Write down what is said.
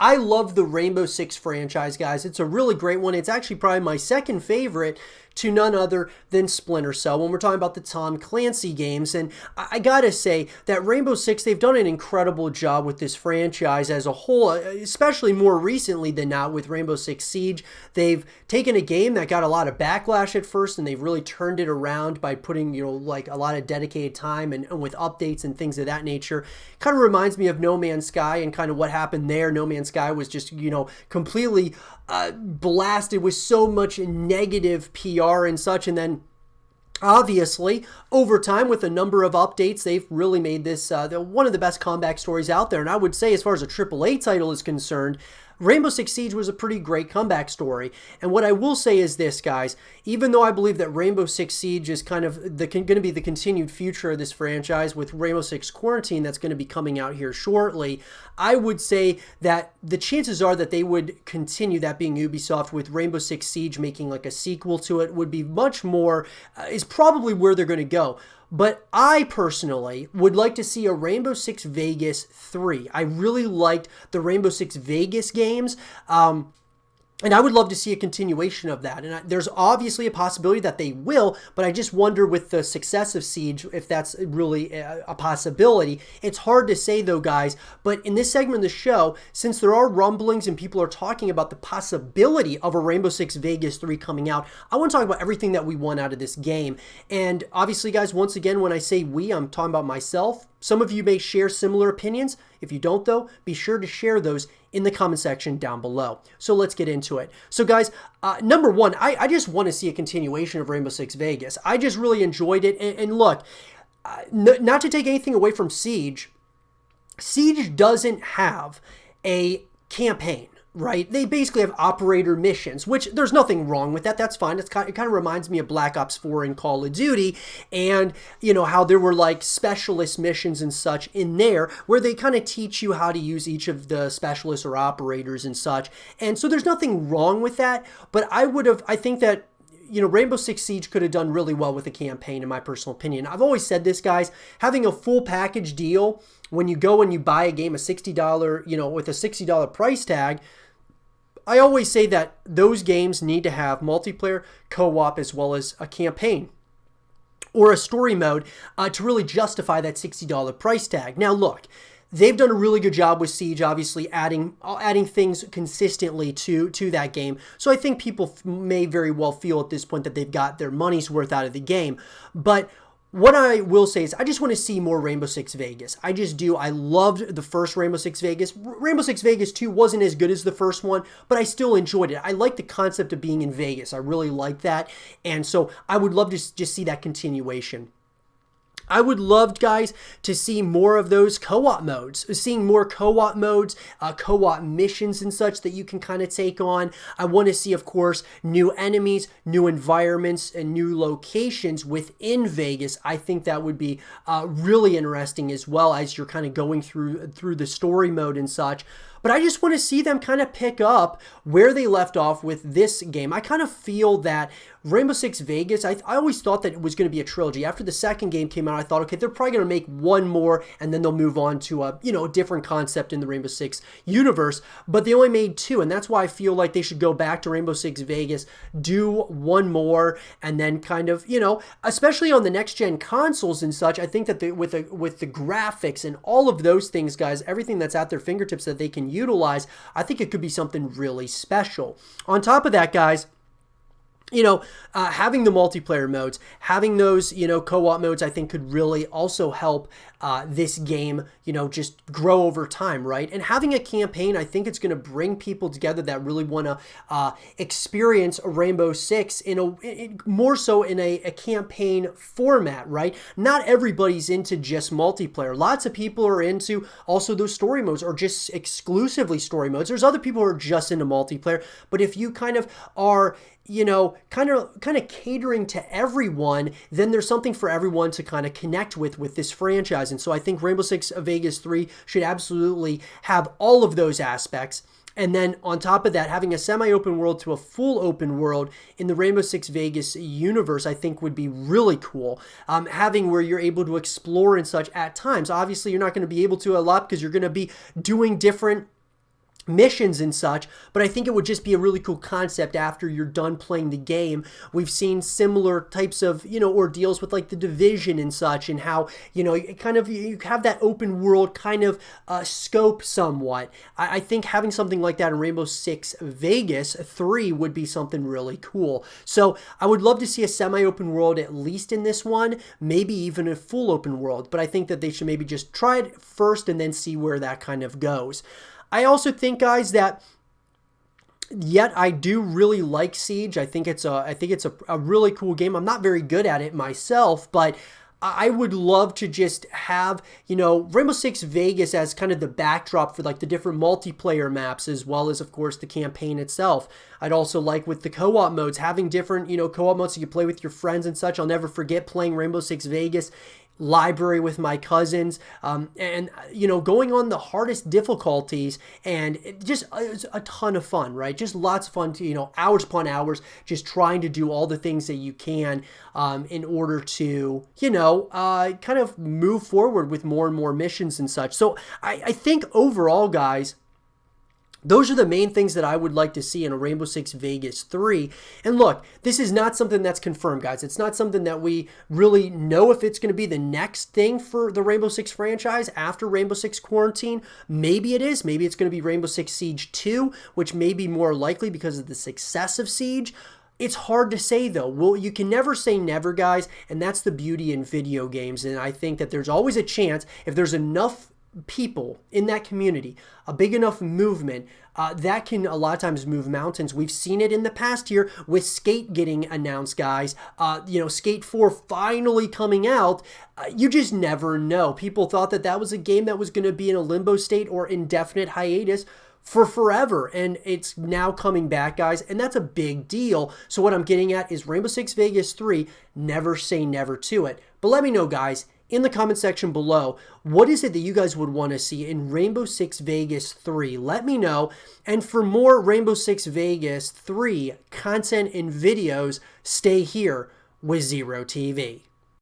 I love the Rainbow Six franchise, guys. It's a really great one. It's actually probably my second favorite to none other than Splinter Cell when we're talking about the Tom Clancy games. And I gotta say that Rainbow Six, they've done an incredible job with this franchise as a whole, especially more recently than not with Rainbow Six Siege. They've taken a game that got a lot of backlash at first, and they've really turned it around by putting, like a lot of dedicated time and with updates and things of that nature. Kind of reminds me of No Man's Sky and kind of what happened there. No Man's Sky was just, completely blasted with so much negative PR and such, and then obviously over time with a number of updates they've really made this one of the best comeback stories out there. And I would say, as far as a AAA title is concerned, Rainbow Six Siege was a pretty great comeback story. And what I will say is this, guys, even though I believe that Rainbow Six Siege is kind of going to be the continued future of this franchise with Rainbow Six Quarantine that's going to be coming out here shortly, I would say that the chances are that they would continue, that being Ubisoft, with Rainbow Six Siege making like a sequel to it would be much more, is probably where they're going to go. But I personally would like to see a Rainbow Six Vegas 3. I really liked the Rainbow Six Vegas games. And I would love to see a continuation of that. And there's obviously a possibility that they will, but I just wonder with the success of Siege if that's really a possibility. It's hard to say though, guys, but in this segment of the show, since there are rumblings and people are talking about the possibility of a Rainbow Six Vegas 3 coming out, I want to talk about everything that we want out of this game. And obviously, guys, once again, when I say we, I'm talking about myself. Some of you may share similar opinions. If you don't, though, be sure to share those in the comment section down below. So let's get into it. So guys, number one, I just want to see a continuation of Rainbow Six Vegas. I just really enjoyed it. And look, not to take anything away from Siege, Siege doesn't have a campaign. Right? They basically have operator missions, which there's nothing wrong with that. That's fine. It kind of reminds me of Black Ops 4 in Call of Duty, and how there were like specialist missions and such in there where they kind of teach you how to use each of the specialists or operators and such. And so there's nothing wrong with that, but I think that Rainbow Six Siege could have done really well with a campaign, in my personal opinion. I've always said this, guys, having a full package deal when you go and you buy a game, a $60, with a $60 price tag, I always say that those games need to have multiplayer, co-op, as well as a campaign or a story mode to really justify that $60 price tag. Now, look, they've done a really good job with Siege, obviously adding things consistently to that game. So I think people may very well feel at this point that they've got their money's worth out of the game. But what I will say is I just want to see more Rainbow Six Vegas. I just do. I loved the first Rainbow Six Vegas. Rainbow Six Vegas 2 wasn't as good as the first one, but I still enjoyed it. I like the concept of being in Vegas. I really like that. And so I would love to just see that continuation. I would love, guys, to see more of those co-op modes, seeing more co-op modes, co-op missions and such that you can kind of take on. I want to see, of course, new enemies, new environments, and new locations within Vegas. I think that would be really interesting as well as you're kind of going through the story mode and such. But I just want to see them kind of pick up where they left off with this game. I kind of feel that Rainbow Six Vegas, I always thought that it was going to be a trilogy. After the second game came out, I thought, okay, they're probably going to make one more and then they'll move on to a different concept in the Rainbow Six universe. But they only made two, and that's why I feel like they should go back to Rainbow Six Vegas, do one more, and then kind of, especially on the next-gen consoles and such, I think that with the graphics and all of those things, guys, everything that's at their fingertips that they can utilize, I think it could be something really special. On top of that, guys, having the multiplayer modes, having those, co-op modes, I think could really also help this game, just grow over time, right? And having a campaign, I think it's going to bring people together that really want to experience Rainbow Six more so in a campaign format, right? Not everybody's into just multiplayer. Lots of people are into also those story modes or just exclusively story modes. There's other people who are just into multiplayer, but if you kind of are kind of catering to everyone, then there's something for everyone to kind of connect with this franchise. And so I think Rainbow Six Vegas 3 should absolutely have all of those aspects. And then on top of that, having a semi-open world to a full open world in the Rainbow Six Vegas universe, I think would be really cool. Having where you're able to explore and such at times. Obviously, you're not going to be able to a lot because you're going to be doing different missions and such, but I think it would just be a really cool concept after you're done playing the game. We've seen similar types of, ordeals with like the Division and such, and how, you have that open world kind of scope somewhat. I think having something like that in Rainbow Six Vegas 3 would be something really cool. So I would love to see a semi-open world at least in this one, maybe even a full open world, but I think that they should maybe just try it first and then see where that kind of goes. I also think, guys, that yet I do really like Siege. I think it's a really cool game. I'm not very good at it myself, but I would love to just have, Rainbow Six Vegas as kind of the backdrop for like the different multiplayer maps, as well as, of course, the campaign itself. I'd also like with the co-op modes, having different, co-op modes so you can play with your friends and such. I'll never forget playing Rainbow Six Vegas Library with my cousins, and going on the hardest difficulties, and it was a ton of fun, right? Just lots of fun to, hours upon hours, just trying to do all the things that you can in order to, kind of move forward with more and more missions and such. So I think overall, guys, those are the main things that I would like to see in a Rainbow Six Vegas 3. And look, this is not something that's confirmed, guys. It's not something that we really know if it's going to be the next thing for the Rainbow Six franchise after Rainbow Six Quarantine. Maybe it is. Maybe it's going to be Rainbow Six Siege 2, which may be more likely because of the success of Siege. It's hard to say, though. Well, you can never say never, guys, and that's the beauty in video games. And I think that there's always a chance, if there's enough people in that community, a big enough movement, that can a lot of times move mountains. We've seen it in the past here with Skate getting announced, guys. Skate 4 finally coming out. You just never know. People thought that that was a game that was going to be in a limbo state or indefinite hiatus for forever, and it's now coming back, guys, and that's a big deal. So what I'm getting at is Rainbow Six Vegas 3, never say never to it. But let me know, guys, in the comment section below, what is it that you guys would want to see in Rainbow Six Vegas 3? Let me know. And for more Rainbow Six Vegas 3 content and videos, stay here with Zero TV.